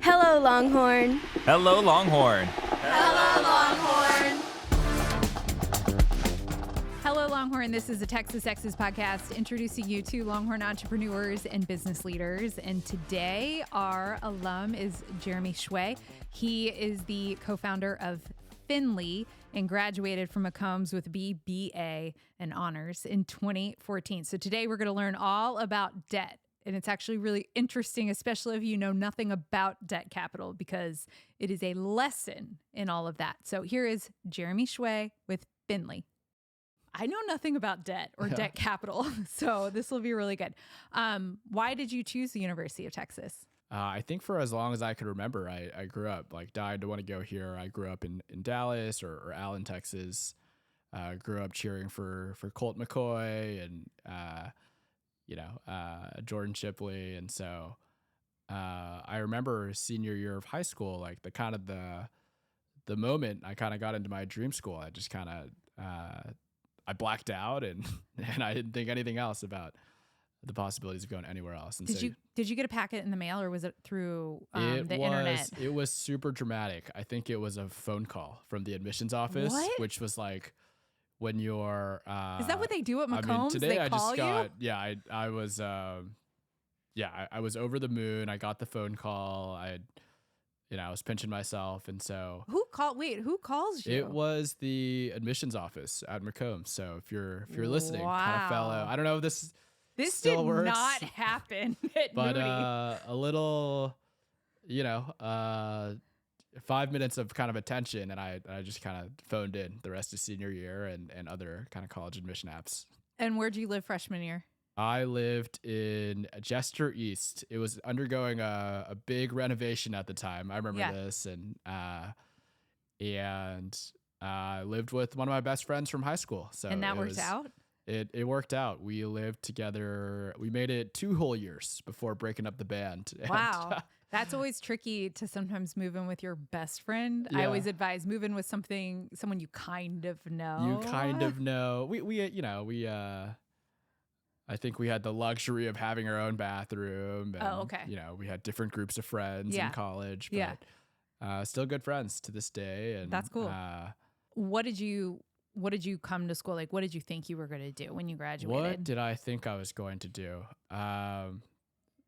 Hello Longhorn. Hello Longhorn. Hello Longhorn. Hello Longhorn, this is the Texas Exes podcast introducing you to Longhorn entrepreneurs and business leaders. And today our alum is Jeremy Tsui. He is the co-founder of Finley and graduated from McCombs with BBA and honors in 2014. So today we're going to learn all about debt. And it's actually really interesting, especially if you know nothing about debt capital, because it is a lesson in all of that. So here is Jeremy Tsui with Finley. I know nothing about debt or debt capital, so this will be really good. Why did you choose the University of Texas? I think for as long as I could remember, I grew up, died to want to go here. I grew up in Dallas or Allen, Texas. Grew up cheering for Colt McCoy and, Jordan Shipley. And so I remember senior year of high school, the moment I kind of got into my dream school, I just kind of, I blacked out and I didn't think anything else about the possibilities of going anywhere else. And Did you get a packet in the mail, or was it through internet? It was super dramatic. I think it was a phone call from the admissions office, which was like when you're. Is that what they do at McCombs? Today they I call just got. you? Yeah, I was. I was over the moon. I got the phone call. I was pinching myself, and so Who calls you? it was the admissions office at McCombs. So if you're listening, kind of fellow, I don't know if this still did works, not happen at but Moody. a little, 5 minutes of kind of attention, and I just kind of phoned in the rest of senior year and other kind of college admission apps. And where'd you live freshman year? I lived in Jester East. It was undergoing a big renovation at the time. I remember this, and I lived with one of my best friends from high school. So And that worked out? It worked out. We lived together. We made it 2 whole years before breaking up the band. Wow. That's always tricky to sometimes move in with your best friend. I Yeah. always advise move in with someone you kind of know. You kind of know. I think we had the luxury of having our own bathroom. And, okay. We had different groups of friends in college, but still good friends to this day. And That's cool. What did you come to school? Like, what did you think you were going to do when you graduated? What did I think I was going to do?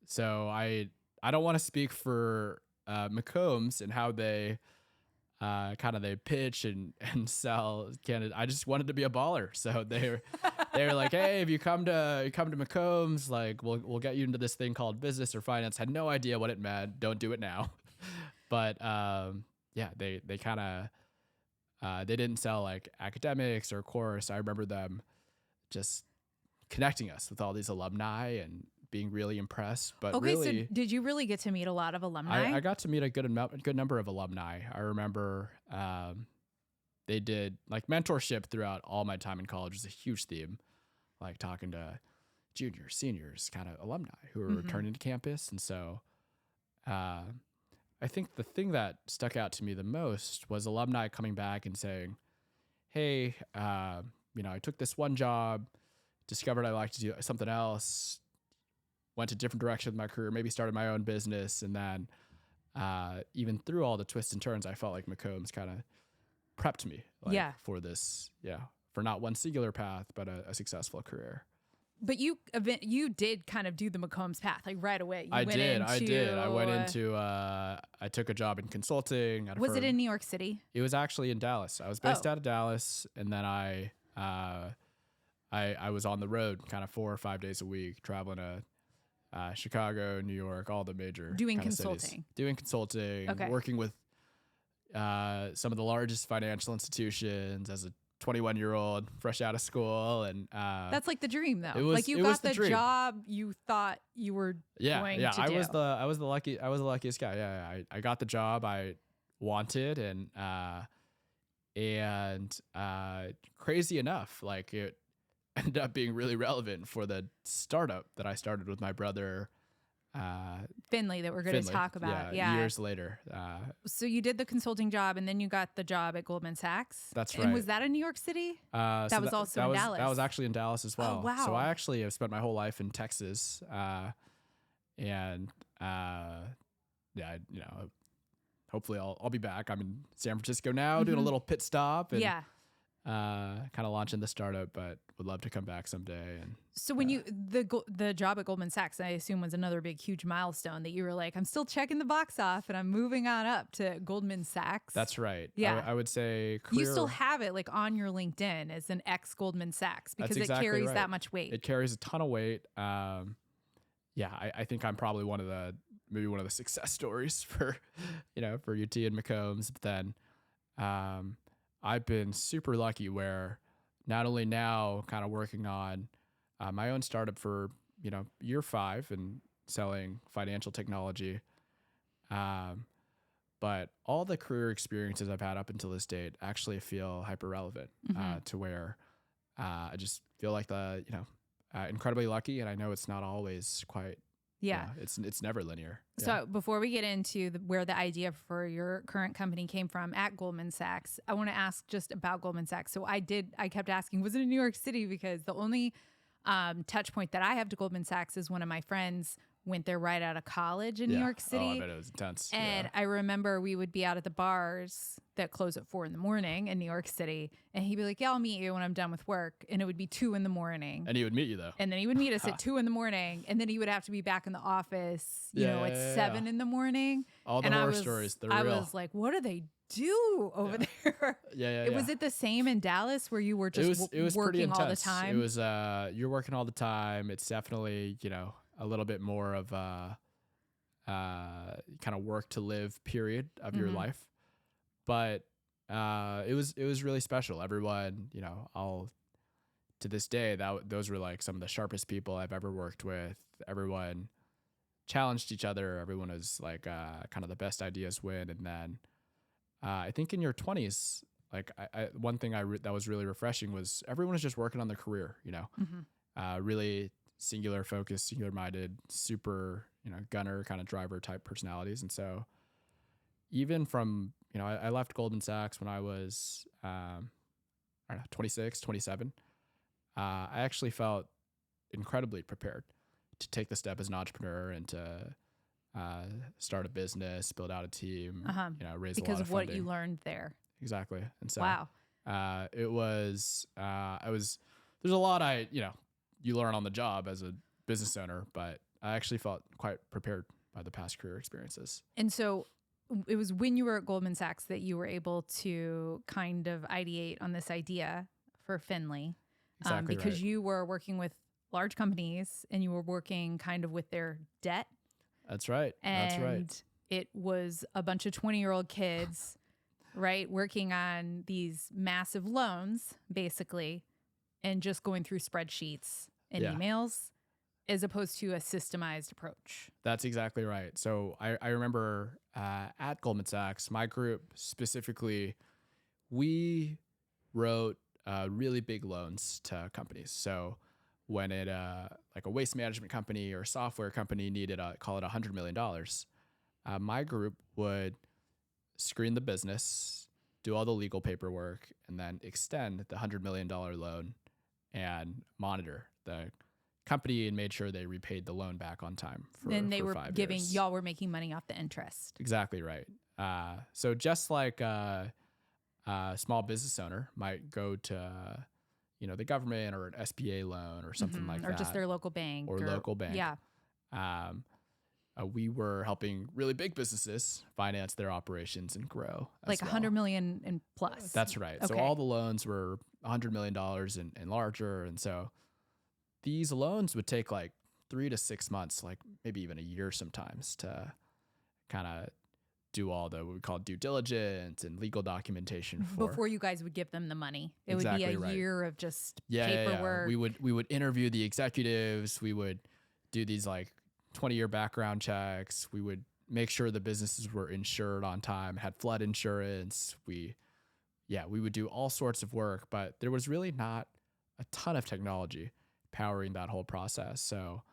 So I don't want to speak for McCombs and how they they pitch and sell candidates. I just wanted to be a baller. So they were like, hey, if you come to McCombs, like we'll get you into this thing called business or finance. Had no idea what it meant. Don't do it now. But they kind of they didn't sell like academics or course. I remember them just connecting us with all these alumni and being really impressed. But Okay, really, so did you really get to meet a lot of alumni? I got to meet a good number of alumni. I remember they did like mentorship throughout all my time in college was a huge theme, like talking to juniors, seniors, kind of alumni who were returning to campus. And so I think the thing that stuck out to me the most was alumni coming back and saying, hey, I took this one job, discovered I liked to do something else, went a different direction with my career, maybe started my own business. And then even through all the twists and turns, I felt like McCombs kind of prepped me for this, for not one singular path, but a successful career. But you did kind of do the McCombs path, like right away. I did. I went into, I took a job in consulting. Was it in New York City? It was actually in Dallas. I was based out of Dallas, and then I was on the road kind of 4 or 5 days a week, traveling to Chicago, New York, all the major doing consulting. Cities. Doing consulting, working with some of the largest financial institutions as a 21-year-old fresh out of school. And that's like the dream, though. It was the dream. job you thought you were going to do. I was the luckiest guy. Yeah, I got the job I wanted, and crazy enough, like it ended up being really relevant for the startup that I started with my brother Finley, that we're going to talk about. Years later. So you did the consulting job, and then you got the job at Goldman Sachs. That's right. And was that in New York City? That was also in Dallas. That was actually in Dallas as well. Oh, wow. So I actually have spent my whole life in Texas, and yeah, hopefully I'll be back. I'm in San Francisco now, doing a little pit stop and kind of launching the startup, but would love to come back someday. And so when the job at Goldman Sachs, I assume, was another big, huge milestone that you were like, I'm still checking the box off and I'm moving on up to Goldman Sachs. That's right. Yeah. I would say you still have it like on your LinkedIn as an ex Goldman Sachs because it carries that much weight. It carries a ton of weight. I think I'm probably maybe one of the success stories for UT and McCombs. But then I've been super lucky where not only now kind of working on my own startup for, year 5 and selling financial technology, but all the career experiences I've had up until this date actually feel hyper relevant to where I just feel like incredibly lucky. And I know it's not always quite. Yeah, it's never linear. So before we get into where the idea for your current company came from at Goldman Sachs, I want to ask just about Goldman Sachs. So I kept asking, was it in New York City? Because the only touch point that I have to Goldman Sachs is one of my friends went there right out of college in New York City. Oh, I bet it was intense. And I remember we would be out at the bars that close at 4 a.m. in New York City. And he'd be like, yeah, I'll meet you when I'm done with work. And it would be 2 a.m. And he would meet you though. And then he would meet us at 2 a.m. And then he would have to be back in the office, at 7 a.m. All the horror stories, they're real. I was like, what do they do over there? Was it the same in Dallas where you were just it was working pretty all the intense. time? It was, you're working all the time. It's definitely, a little bit more of a kind of work to live period of your life. But it was really special. Everyone, to this day, those were like some of the sharpest people I've ever worked with. Everyone challenged each other. Everyone was like kind of the best ideas win. And then I think in your 20s, like one thing that was really refreshing was everyone was just working on their career, really singular focus, singular minded, super, gunner kind of driver type personalities. And so even from, I left Goldman Sachs when I was, 26, 27. I actually felt incredibly prepared to take the step as an entrepreneur and to start a business, build out a team, raise a lot of funding. Because of what you learned there. Exactly. And so wow. It was, there's a lot you learn on the job as a business owner, but I actually felt quite prepared by the past career experiences. And so it was when you were at Goldman Sachs that you were able to kind of ideate on this idea for Finley. Exactly because you were working with large companies and you were working kind of with their debt. That's right. And it was a bunch of 20-year-old kids, right, working on these massive loans, basically, and just going through spreadsheets and emails as opposed to a systemized approach. That's exactly right. So I remember at Goldman Sachs, my group specifically, we wrote really big loans to companies. So when like a waste management company or software company needed, call it $100 million, my group would screen the business, do all the legal paperwork, and then extend the $100 million loan and monitor the company and made sure they repaid the loan back on time for 5 years. And they were y'all were making money off the interest. Exactly right. So just like a small business owner might go to, the government or an SBA loan or something like that. Or just their local bank. Or local bank. Yeah. We were helping really big businesses finance their operations and grow. Like $100 million and plus. That's right. Okay. So all the loans were $100 million and larger. And so these loans would take like 3 to 6 months, like maybe even a year sometimes, to kind of do all the what we call due diligence and legal documentation before you guys would give them the money. It exactly would be a year of just paperwork. Yeah. We would interview the executives. We would do these like 20-year background checks. We would make sure the businesses were insured on time, had flood insurance. We would do all sorts of work, but there was really not a ton of technology powering that whole process. So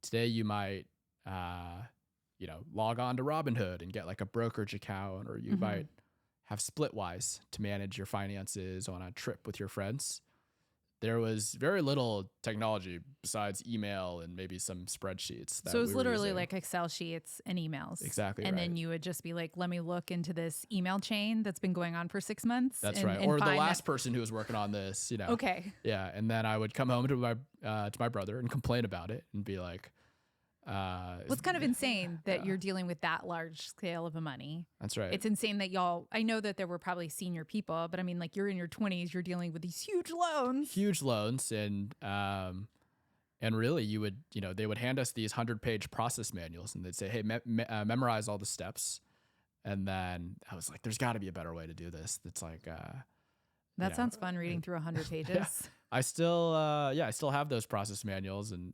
today you might, log on to Robinhood and get like a brokerage account, or you might have Splitwise to manage your finances on a trip with your friends. there was very little technology besides email and maybe some spreadsheets. So it was literally like Excel sheets and emails. Exactly. And right. then you would just be like, let me look into this email chain that's been going on for 6 months. That's right. Or the last person who was working on this, Okay. Yeah. And then I would come home to my brother and complain about it and be like, well, it's kind of insane that you're dealing with that large scale of a money. That's right. It's insane that I know that there were probably senior people, but I mean, like, you're in your 20s, you're dealing with these huge loans. And really you would, they would hand us these 100-page process manuals and they'd say, hey, memorize all the steps. And then I was like, there's got to be a better way to do this. That's like, that sounds fun, reading through 100 pages. Yeah. I still have those process manuals and,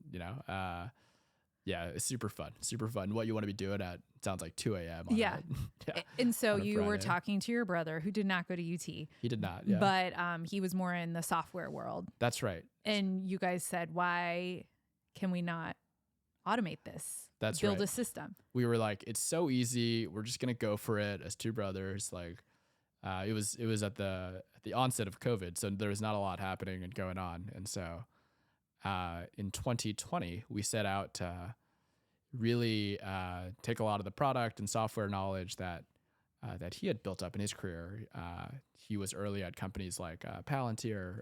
yeah, it's super fun. Super fun. What you want to be doing at sounds like 2 a.m. Yeah. And so you were talking to your brother who did not go to UT. He did not, yeah. But he was more in the software world. That's right. And you guys said, why can we not automate this? Build a system. We were like, it's so easy. We're just going to go for it as two brothers. Like it was at the onset of COVID. So there was not a lot happening and going on. And so in 2020, we set out to really take a lot of the product and software knowledge that he had built up in his career. He was early at companies like Palantir,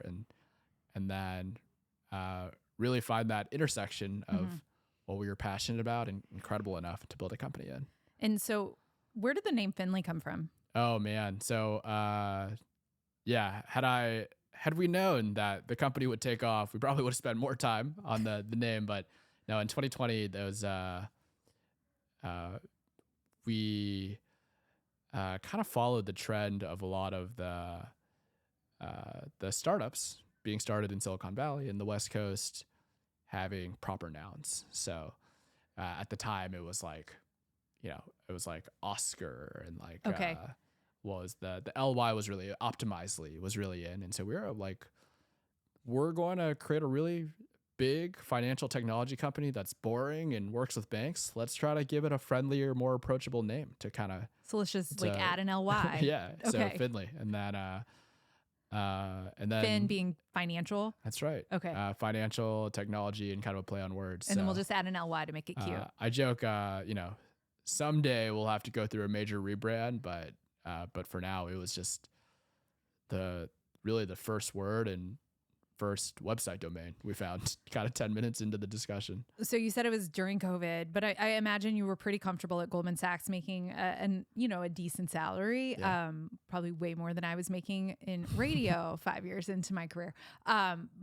and then really find that intersection of what we were passionate about and incredible enough to build a company in. And so, where did the name Finley come from? Oh man, so had we known that the company would take off, we probably would have spent more time on the name. But no, in 2020, there was we kind of followed the trend of a lot of the startups being started in Silicon Valley and the West Coast having proper nouns. So at the time, it was like Oscar and like was the LY was really Optimizely was really in. And so we were like, we're going to create a really big financial technology company that's boring and works with banks. Let's try to give it a friendlier, more approachable name to kind of. So let's just add an LY. Yeah. Okay. So Finley. And then Fin being financial. That's right. Okay. Financial technology and kind of a play on words. And then we'll just add an LY to make it cute. I joke, someday we'll have to go through a major rebrand, but for now it was just the first word and first website domain we found kind of 10 minutes into the discussion. So you said it was during COVID, but I imagine you were pretty comfortable at Goldman Sachs making a decent salary, probably way more than I was making in radio 5 years into my career.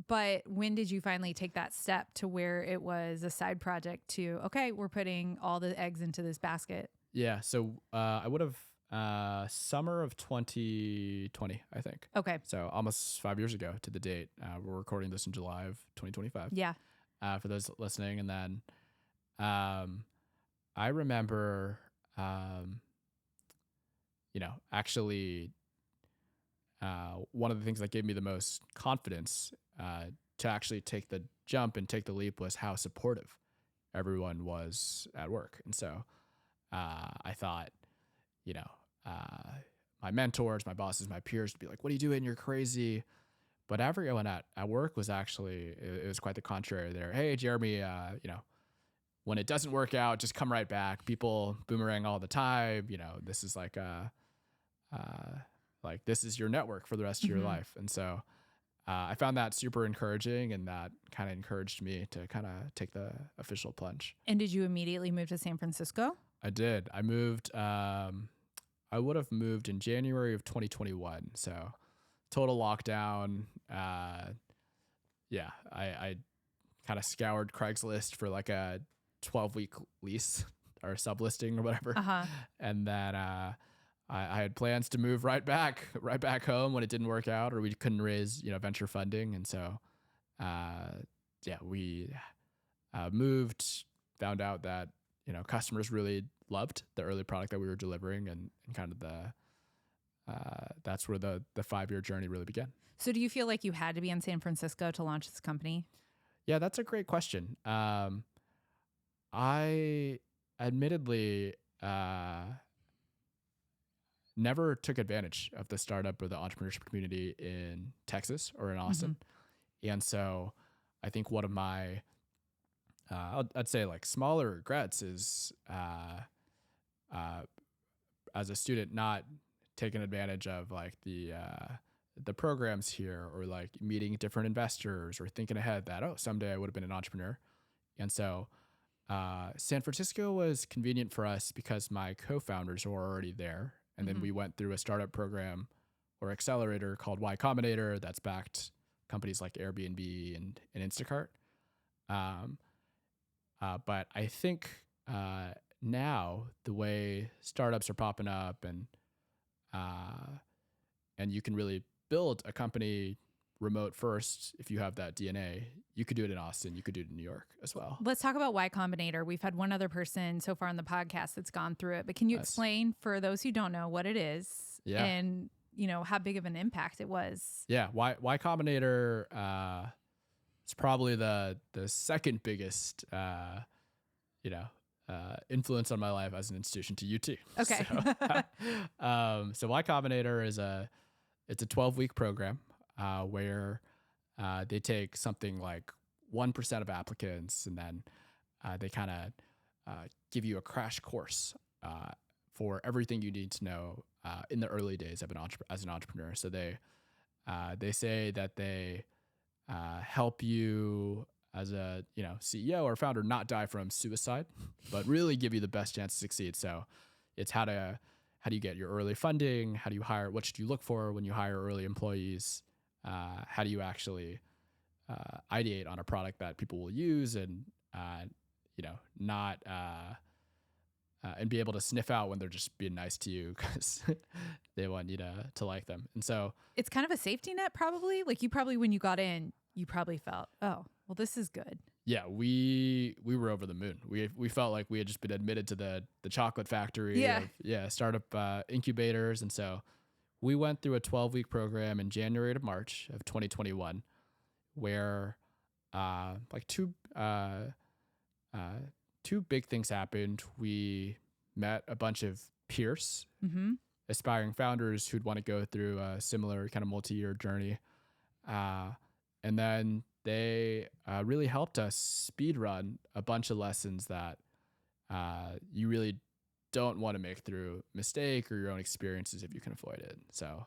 But when did you finally take that step to where it was a side project to, okay, we're putting all the eggs into this basket? Yeah. So I would have summer of 2020, I think. Okay. So almost 5 years ago to the date. We're recording this in July of 2025. Yeah. For those listening. And then I remember, actually one of the things that gave me the most confidence to actually take the jump and take the leap was how supportive everyone was at work. And so I thought, my mentors, my bosses, my peers would be like, what are you doing? You're crazy. But everyone at work was actually, it was quite the contrary there. Hey, Jeremy, when it doesn't work out, just come right back. People boomerang all the time. This is like this is your network for the rest of your life. And so I found that super encouraging, and that kind of encouraged me to kind of take the official plunge. And did you immediately move to San Francisco? I did. I moved, I would have moved in January of 2021. So total lockdown. I kind of scoured Craigslist for like a 12-week lease or sublisting or whatever. And then I had plans to move right back home when it didn't work out or we couldn't raise, venture funding. And so, we moved, found out that, customers really loved the early product that we were delivering, and kind of that's where the 5-year journey really began. So do you feel like you had to be in San Francisco to launch this company? Yeah, that's a great question. I admittedly never took advantage of the startup or the entrepreneurship community in Texas or in Austin. And so I think one of my, I'd say like smaller regrets is as a student not taking advantage of like the programs here, or like meeting different investors, or thinking ahead that, oh, someday I would have been an entrepreneur. And so San Francisco was convenient for us because my co-founders were already there. And then we went through a startup program or accelerator called Y Combinator that's backed companies like Airbnb and Instacart. But I think now the way startups are popping up, and you can really build a company remote first if you have that DNA. You could do it in Austin. You could do it in New York as well. Let's talk about Y Combinator. We've had one other person so far on the podcast that's gone through it, but can you explain for those who don't know what it is and how big of an impact it was? Yeah, Y Combinator is probably the second biggest influence on my life as an institution to UT. Okay. So Y Combinator is it's a 12-week program where they take something like 1% of applicants, and then they kind of give you a crash course for everything you need to know in the early days of as an entrepreneur. So they say that they help you as a CEO or founder not die from suicide, but really give you the best chance to succeed. So it's how do you get your early funding? How do you hire? What should you look for when you hire early employees? How do you actually ideate on a product that people will use, and not and be able to sniff out when they're just being nice to you because they want you to like them. And so it's kind of a safety net, probably. Like, you probably, when you got in, you probably felt, oh, well, this is good. Yeah, we were over the moon. We felt like we had just been admitted to the chocolate factory of startup incubators. And so we went through a 12-week program in January to March of 2021 where two big things happened. We met a bunch of peers, aspiring founders who'd want to go through a similar kind of multi-year journey. And then they really helped us speed run a bunch of lessons that you really don't want to make through mistake or your own experiences if you can avoid it. So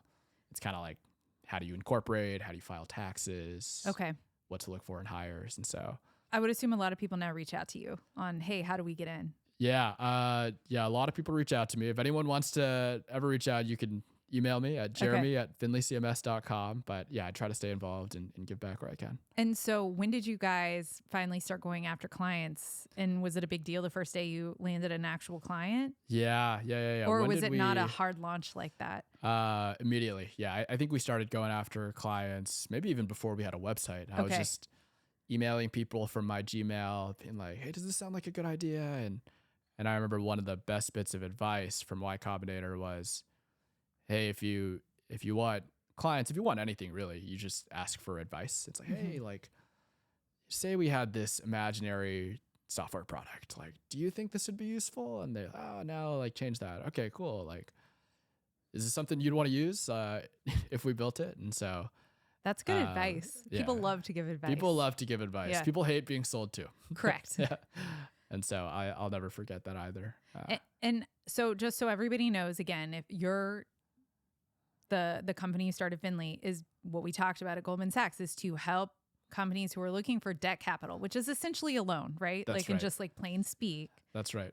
it's kind of like, how do you incorporate? How do you file taxes? Okay. What to look for in hires. And so I would assume a lot of people now reach out to you on, hey, how do we get in? Yeah. A lot of people reach out to me. If anyone wants to ever reach out, you can email me at jeremy@finleycms.com. But yeah, I try to stay involved and give back where I can. And so when did you guys finally start going after clients? And was it a big deal the first day you landed an actual client? Yeah. Or was it not a hard launch like that? Immediately. Yeah. I think we started going after clients maybe even before we had a website. I was just emailing people from my Gmail being like, hey, does this sound like a good idea? And I remember one of the best bits of advice from Y Combinator was, hey, if you want clients, if you want anything really, you just ask for advice. It's like, hey, like, say we had this imaginary software product, like, do you think this would be useful? And they're, oh no, like, change that. Okay, cool. Like, is this something you'd want to use if we built it? And so that's good advice. People love to give advice. People love to give advice. Yeah. People hate being sold to. Correct. Yeah. And so I'll never forget that either. And so just so everybody knows, again, if you're the company you started, Finley, is what we talked about at Goldman Sachs, is to help companies who are looking for debt capital, which is essentially a loan, right? That's like right. In just like plain speak. That's right.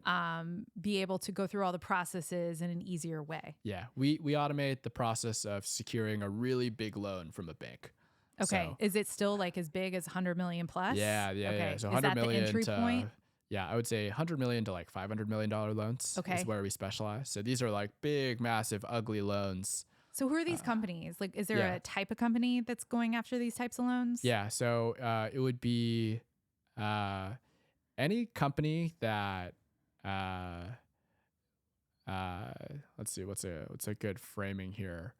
Be able to go through all the processes in an easier way. Yeah. We automate the process of securing a really big loan from a bank. Okay. So, is it still like as big as 100 million plus? Yeah. Okay. So 100 is that million the entry point? Yeah, I would say 100 million to like $500 million loans is where we specialize. So these are like big, massive, ugly loans. So who are these companies? Like, is there a type of company that's going after these types of loans? Yeah. So it would be any company that let's see, what's a good framing here?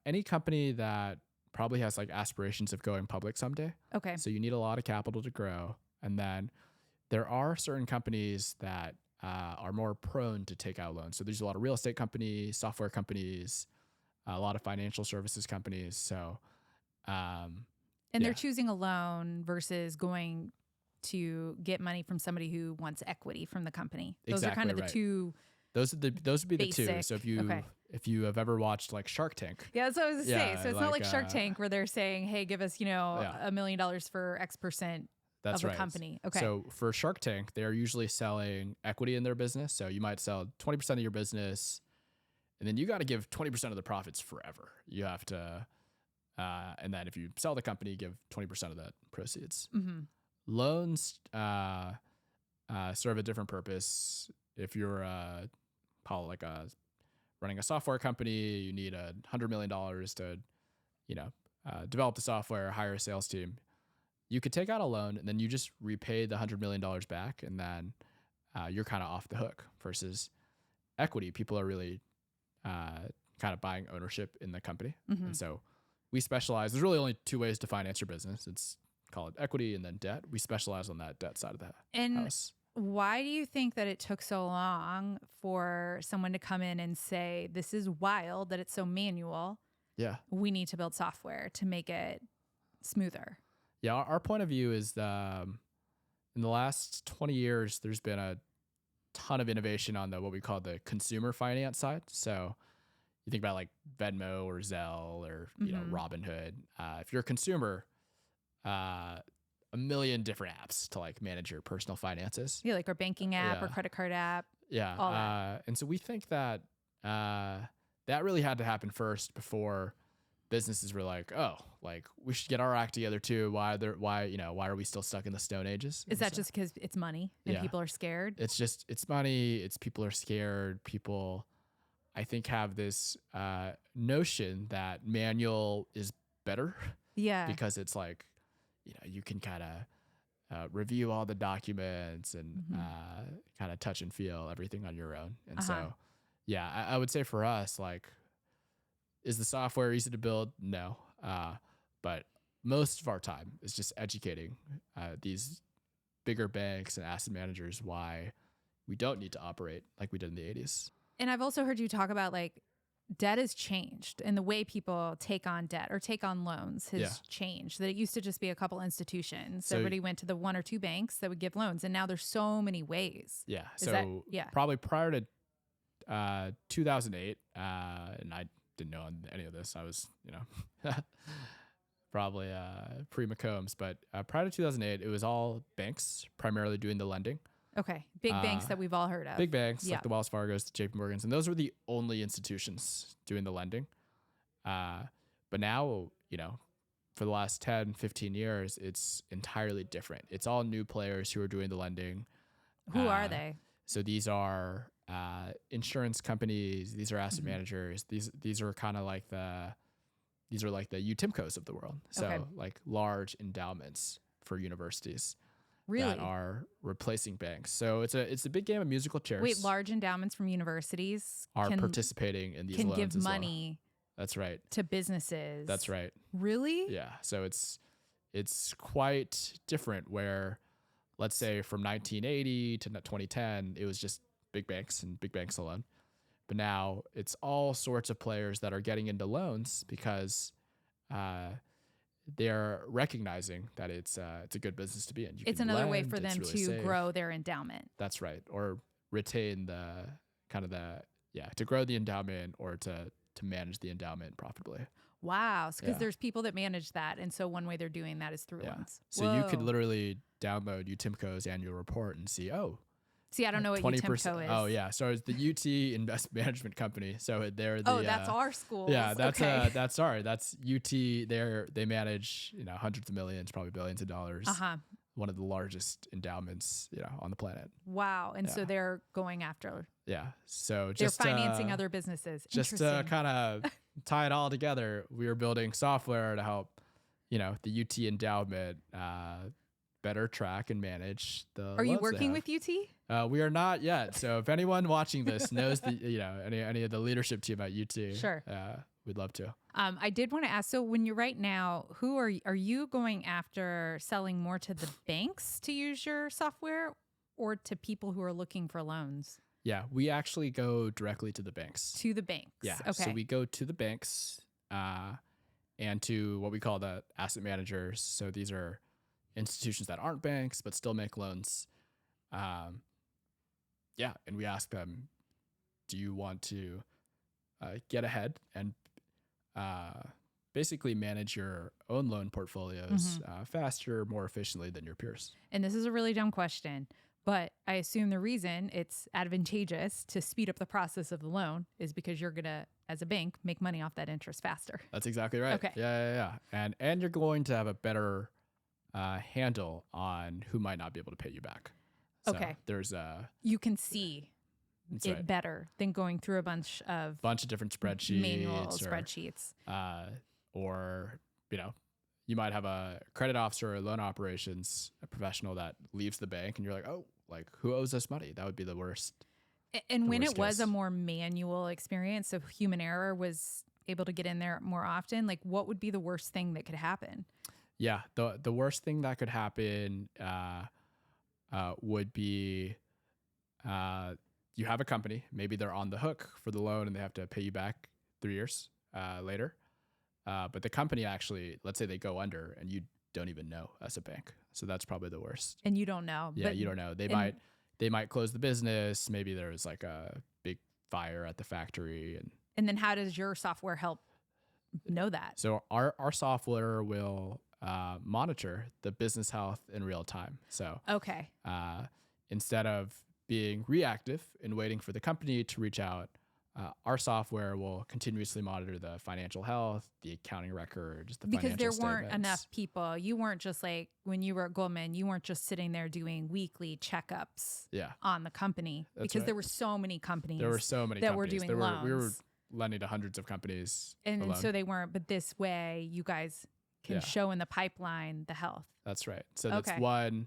Any company that probably has like aspirations of going public someday. Okay. So you need a lot of capital to grow, and then there are certain companies that are more prone to take out loans. So there's a lot of real estate companies, software companies, a lot of financial services companies. So And Yeah. they're choosing a loan versus going to get money from somebody who wants equity from the company. Those are kind of Exactly the right. two. Those would be the two. Basic. So Okay. if you have ever watched like Shark Tank, Yeah, that's what I was going to say. Yeah, So it's not like, like Shark Tank where they're saying, hey, give us, Yeah. $1 million for X% that's of the right. company. Okay. So for Shark Tank, they're usually selling equity in their business. So you might sell 20% of your business, and then you got to give 20% of the profits forever. You have to, and then if you sell the company, give 20% of that proceeds. Mm-hmm. Loans serve a different purpose. If you're running a software company, you need $100 million to, develop the software, hire a sales team. You could take out a loan and then you just repay the $100 million back, and then you're kind of off the hook. Versus equity, people are really kind of buying ownership in the company. Mm-hmm. And so we specialize. There's really only two ways to finance your business. It's called equity and then debt. We specialize on that debt side of the house. Why do you think that it took so long for someone to come in and say, this is wild that it's so manual? Yeah. We need to build software to make it smoother. Yeah. Our point of view is that in the last 20 years, there's been a ton of innovation on what we call the consumer finance side. So you think about like Venmo or Zelle or, Robinhood. If you're a consumer, a million different apps to like manage your personal finances. Yeah, like our banking app or credit card app. Yeah. All that. And so we think that that really had to happen first before businesses were like, oh, like we should get our act together too. Why are we still stuck in the Stone Ages? Is that just because it's money and Yeah. people are scared? It's money. It's people are scared. People, I think, have this notion that manual is better. Yeah. Because it's like, you can kind of review all the documents and kind of touch and feel everything on your own. And so, yeah, I would say for us, like, is the software easy to build? No. But most of our time is just educating these bigger banks and asset managers why we don't need to operate like we did in the 80s. And I've also heard you talk about like debt has changed and the way people take on debt or take on loans has changed. That it used to just be a couple institutions. So everybody went to the one or two banks that would give loans. And now there's so many ways. Yeah. Is probably prior to 2008, and I didn't know any of this. I was, probably pre-McCombs. But prior to 2008, it was all banks primarily doing the lending. Okay. Big banks that we've all heard of. Big banks like the Wells Fargos, the JP Morgans, and those were the only institutions doing the lending. But now, for the last 10, 15 years, it's entirely different. It's all new players who are doing the lending. Who are they? So these are insurance companies. These are asset managers. These are kind of like the UTIMCOs of the world. So like large endowments for universities. Really? That are replacing banks. So it's a big game of musical chairs. Wait, large endowments from universities are participating in these can loans give as well. money. That's right. To businesses. That's right. Really? Yeah. So it's quite different. Where, let's say, from 1980 to 2010, it was just big banks and big banks alone. But now it's all sorts of players that are getting into loans because they're recognizing that it's a good business to be in. It's another way for them to grow their endowment. That's right. Or retain to grow the endowment or to manage the endowment profitably. Wow. Because there's people that manage that. And so one way they're doing that is through loans. So you could literally download UTIMCO's annual report and see, see, I don't know what UTIMCO is. Oh, yeah. So it's the UT Investment Management Company. So they're the... Oh, that's our school. Yeah, that's that's UT. They manage, hundreds of millions, probably billions of dollars. One of the largest endowments, on the planet. Wow. And so they're going after... Yeah. So they're financing other businesses. Just to kind of tie it all together, we were building software to help, the UT endowment better track and manage the. Are you working with UT? We are not yet. So if anyone watching this knows any of the leadership team at UT, sure, we'd love to. I did want to ask. So when you're right now, who are you going after? Selling more to the banks to use your software, or to people who are looking for loans? Yeah, we actually go directly to the banks. To the banks. Yeah. Okay. So we go to the banks, and to what we call the asset managers. So these are institutions that aren't banks but still make loans. And we ask them, do you want to get ahead and basically manage your own loan portfolios faster, more efficiently than your peers? And this is a really dumb question, but I assume the reason it's advantageous to speed up the process of the loan is because you're going to, as a bank, make money off that interest faster. That's exactly right. Okay. Yeah. And you're going to have a better handle on who might not be able to pay you back. So Okay. There's You can see that's it right. better than going through a bunch of Different spreadsheets, manual spreadsheets. Or you might have a credit officer or loan operations a professional that leaves the bank, and you're like, oh, like who owes us money? That would be the worst. And when it was case. a more manual experience, so human error was able to get in there more often, like what would be the worst thing that could happen? Yeah, the worst thing that could happen would be you have a company, maybe they're on the hook for the loan and they have to pay you back 3 years later. But the company actually, let's say they go under and you don't even know as a bank. So that's probably the worst. And you don't know. Yeah, you don't know. They might close the business. Maybe there was like a big fire at the factory. And then how does your software help know that? So our software will monitor the business health in real time. So Okay. instead of being reactive and waiting for the company to reach out, our software will continuously monitor the financial health, the accounting records, the Because there financial weren't statements. enough people. You weren't just like when you were at Goldman, you weren't just sitting there doing weekly checkups Yeah, on the company because right. there were so many companies. there were so many that were companies. doing loans. We were lending to hundreds of companies. and alone. so they weren't, but this way you guys can Yeah. show in the pipeline the health. That's right. So that's Okay. one.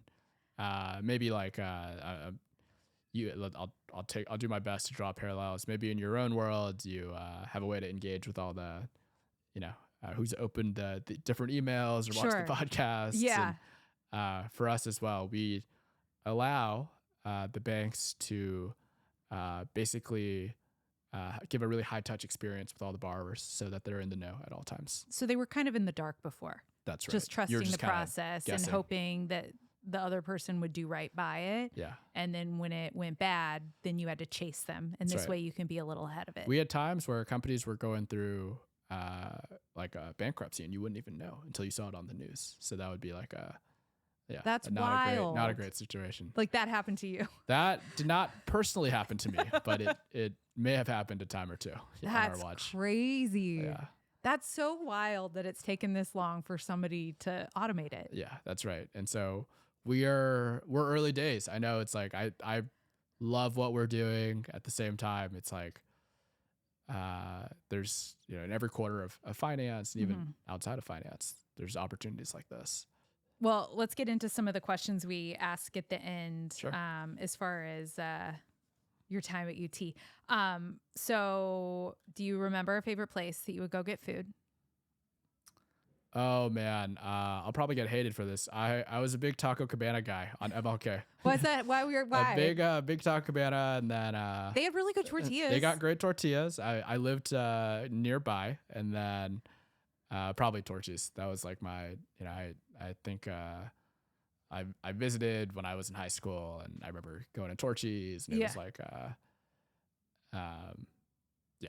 Maybe like I'll do my best to draw parallels. Maybe in your own world, you have a way to engage with all the, who's opened the different emails or watched Sure. the podcasts. Yeah. And, for us as well, we allow the banks to basically give a really high touch experience with all the borrowers so that they're in the know at all times. So they were kind of in the dark before, That's right. just trusting You're the kinda process and guessing. hoping that the other person would do right by it. Yeah. And then when it went bad, then you had to chase them. And That's this right. way you can be a little ahead of it. We had times where companies were going through like a bankruptcy and you wouldn't even know until you saw it on the news. So that would be like That's not wild. not a great situation. Like that happened to you. That did not personally happen to me, but it may have happened a time or two on That's our watch. crazy. Yeah. That's so wild that it's taken this long for somebody to automate it. Yeah, that's right. And so we're early days. I know it's like I love what we're doing. At the same time, it's like there's in every quarter of finance and even outside of finance, there's opportunities like this. Well, let's get into some of the questions we ask at the end. Sure. As far as your time at UT. So do you remember a favorite place that you would go get food? Oh man, I'll probably get hated for this. I was a big Taco Cabana guy on MLK. Was that why? A big Taco Cabana, and then They had really good tortillas. they got great tortillas. I lived nearby, and then probably Torchy's. That was like my I think I visited when I was in high school, and I remember going to Torchy's, and it was like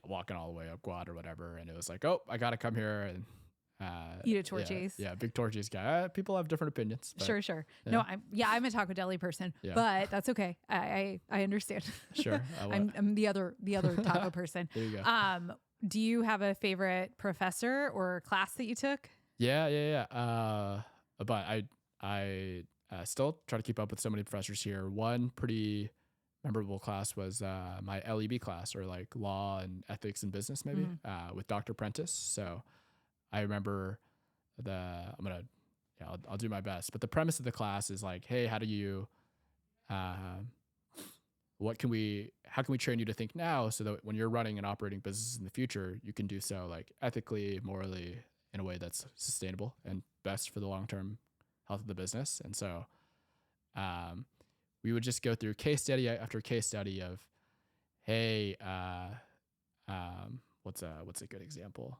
walking all the way up Guad or whatever, and it was like, oh, I gotta come here and eat at Torchy's. Yeah, big Torchy's guy. People have different opinions. But Sure. yeah. No, I'm a Taco Deli person, Yeah. but that's okay. I understand. Sure. I'm the other taco person. There you go. Do you have a favorite professor or class that you took? Yeah. But I still try to keep up with so many professors here. One pretty memorable class was my LEB class, or like law and ethics and business, maybe with Dr. Prentice. So I remember I'll do my best. But the premise of the class is like, hey, how can we train you to think now so that when you're running and operating businesses in the future, you can do so like ethically, morally, in a way that's sustainable and best for the long-term health of the business. And so we would just go through case study after case study of, hey, what's a good example?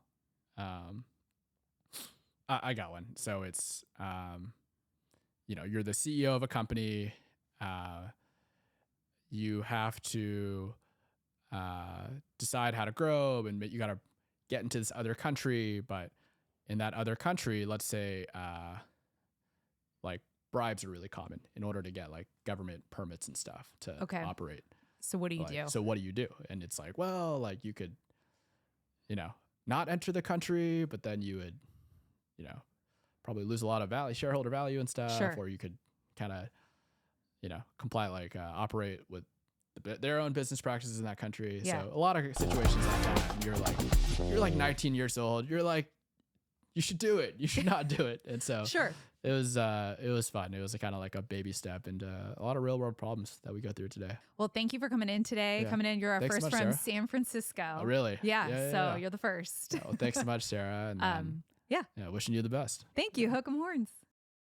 I got one. So it's, you're the CEO of a company. You have to decide how to grow, and you got to get into this other country. But in that other country, let's say, like bribes are really common in order to get like government permits and stuff to operate. So what do you do? So what do you do? And it's like, well, like you could, not enter the country, but then you would, probably lose a lot of shareholder value and stuff. Sure. Or you could kind of, comply, like operate with their own business practices in that country. Yeah. So a lot of situations like that. And you're like 19 years old. You're like, you should do it. You should not do it. And so Sure. it was fun. It was kind of like a baby step into a lot of real world problems that we go through today. Well, thank you for coming in today. Yeah. You're our Thanks so first much, from Sara. San Francisco. Oh, really? Yeah. You're the first. Well, thanks so much, Sara. And Yeah. wishing you the best. Thank you. Hook 'em horns.